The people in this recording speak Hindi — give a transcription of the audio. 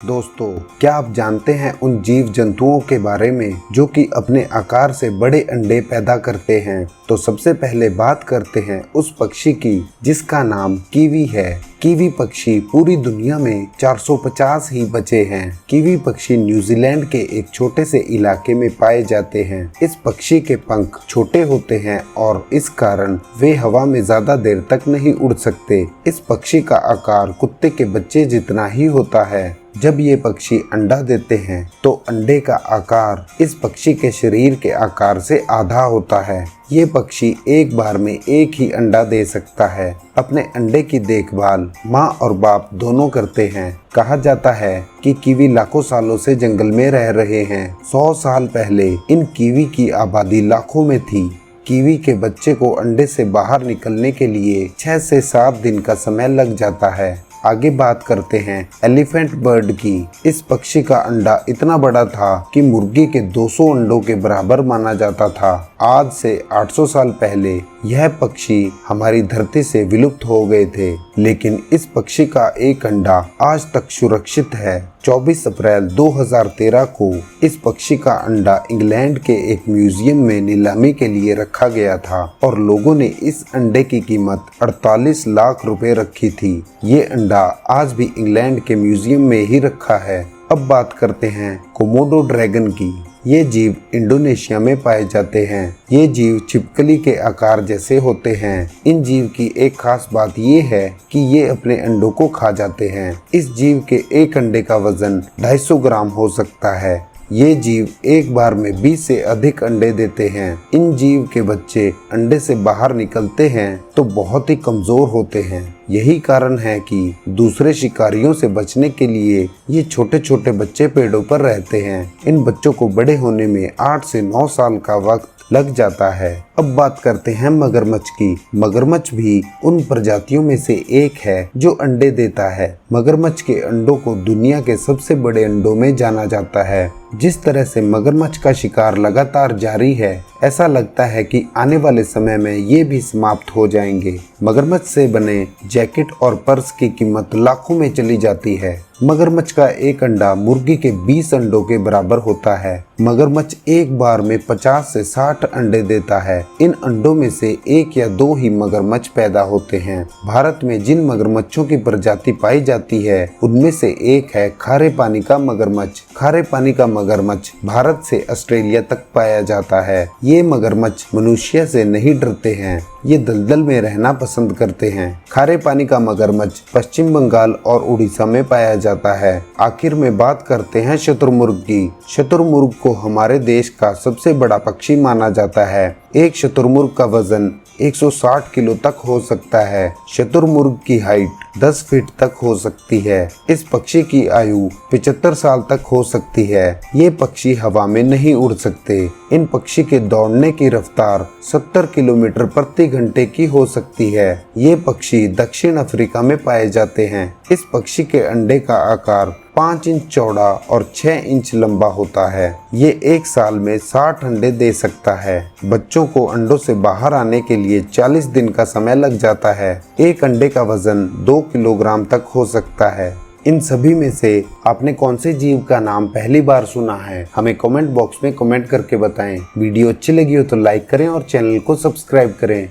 दोस्तों, क्या आप जानते हैं उन जीव जंतुओं के बारे में जो कि अपने आकार से बड़े अंडे पैदा करते हैं। तो सबसे पहले बात करते हैं उस पक्षी की जिसका नाम कीवी है। कीवी पक्षी पूरी दुनिया में 450 ही बचे हैं। कीवी पक्षी न्यूजीलैंड के एक छोटे से इलाके में पाए जाते हैं। इस पक्षी के पंख छोटे होते हैं और इस कारण वे हवा में ज्यादा देर तक नहीं उड़ सकते। इस पक्षी का आकार कुत्ते के बच्चे जितना ही होता है। जब ये पक्षी अंडा देते हैं तो अंडे का आकार इस पक्षी के शरीर के आकार से आधा होता है। ये पक्षी एक बार में एक ही अंडा दे सकता है। अपने अंडे की देखभाल माँ और बाप दोनों करते हैं। कहा जाता है कि कीवी लाखों सालों से जंगल में रह रहे हैं। 100 साल पहले इन कीवी की आबादी लाखों में थी। कीवी के बच्चे को अंडे से बाहर निकलने के लिए 6 से 7 दिन का समय लग जाता है। आगे बात करते हैं एलिफेंट बर्ड की। इस पक्षी का अंडा इतना बड़ा था कि मुर्गी के 200 अंडों के बराबर माना जाता था। आज से 800 साल पहले यह पक्षी हमारी धरती से विलुप्त हो गए थे, लेकिन इस पक्षी का एक अंडा आज तक सुरक्षित है। 24 अप्रैल 2013 को इस पक्षी का अंडा इंग्लैंड के एक म्यूजियम में नीलामी के लिए रखा गया था और लोगों ने इस अंडे की कीमत 48 लाख रुपए रखी थी। ये अंडा आज भी इंग्लैंड के म्यूजियम में ही रखा है। अब बात करते हैं कोमोडो ड्रैगन की। ये जीव इंडोनेशिया में पाए जाते हैं। ये जीव छिपकली के आकार जैसे होते हैं। इन जीव की एक खास बात ये है कि ये अपने अंडों को खा जाते हैं। इस जीव के एक अंडे का वजन 250 ग्राम हो सकता है। ये जीव एक बार में 20 से अधिक अंडे देते हैं। इन जीव के बच्चे अंडे से बाहर निकलते हैं तो बहुत ही कमजोर होते हैं। यही कारण है कि दूसरे शिकारियों से बचने के लिए ये छोटे छोटे बच्चे पेड़ों पर रहते हैं। इन बच्चों को बड़े होने में 8 से 9 साल का वक्त लग जाता है। अब बात करते हैं मगरमच्छ की। मगरमच्छ भी उन प्रजातियों में से एक है जो अंडे देता है। मगरमच्छ के अंडों को दुनिया के सबसे बड़े अंडों में जाना जाता है। जिस तरह से मगरमच्छ का शिकार लगातार जारी है, ऐसा लगता है कि आने वाले समय में ये भी समाप्त हो जाएंगे। मगरमच्छ से बने जैकेट और पर्स की कीमत लाखों में चली जाती है। मगरमच्छ का एक अंडा मुर्गी के 20 अंडों के बराबर होता है। मगरमच्छ एक बार में 50 से 60 अंडे देता है। इन अंडों में से 1 या 2 ही मगरमच्छ पैदा होते हैं। भारत में जिन मगरमच्छों की प्रजाति पाई जाती है उनमें से एक है खारे पानी का मगरमच्छ। खारे पानी का मगरमच्छ भारत से ऑस्ट्रेलिया तक पाया जाता है। ये मगरमच्छ मनुष्य से नहीं डरते हैं। ये दलदल में रहना पसंद करते हैं। खारे पानी का मगरमच्छ पश्चिम बंगाल और उड़ीसा में पाया जाता है। आखिर में बात करते हैं शुतुरमुर्ग की। शुतुरमुर्ग को हमारे देश का सबसे बड़ा पक्षी माना जाता है। एक शुतुरमुर्ग का वजन 160 किलो तक हो सकता है। शुतुरमुर्ग की हाइट 10 फीट तक हो सकती है। इस पक्षी की आयु 75 साल तक हो सकती है। ये पक्षी हवा में नहीं उड़ सकते। इन पक्षी के दौड़ने की रफ्तार 70 किलोमीटर प्रति घंटे की हो सकती है। ये पक्षी दक्षिण अफ्रीका में पाए जाते हैं। इस पक्षी के अंडे का आकार 5 इंच चौड़ा और 6 इंच लंबा होता है। ये एक साल में 60 अंडे दे सकता है। बच्चों को अंडों से बाहर आने के लिए 40 दिन का समय लग जाता है। एक अंडे का वजन 2 किलोग्राम तक हो सकता है। इन सभी में से आपने कौन से जीव का नाम पहली बार सुना है? हमें कमेंट बॉक्स में कमेंट करके बताएं। वीडियो अच्छी लगी हो तो लाइक करें और चैनल को सब्सक्राइब करें।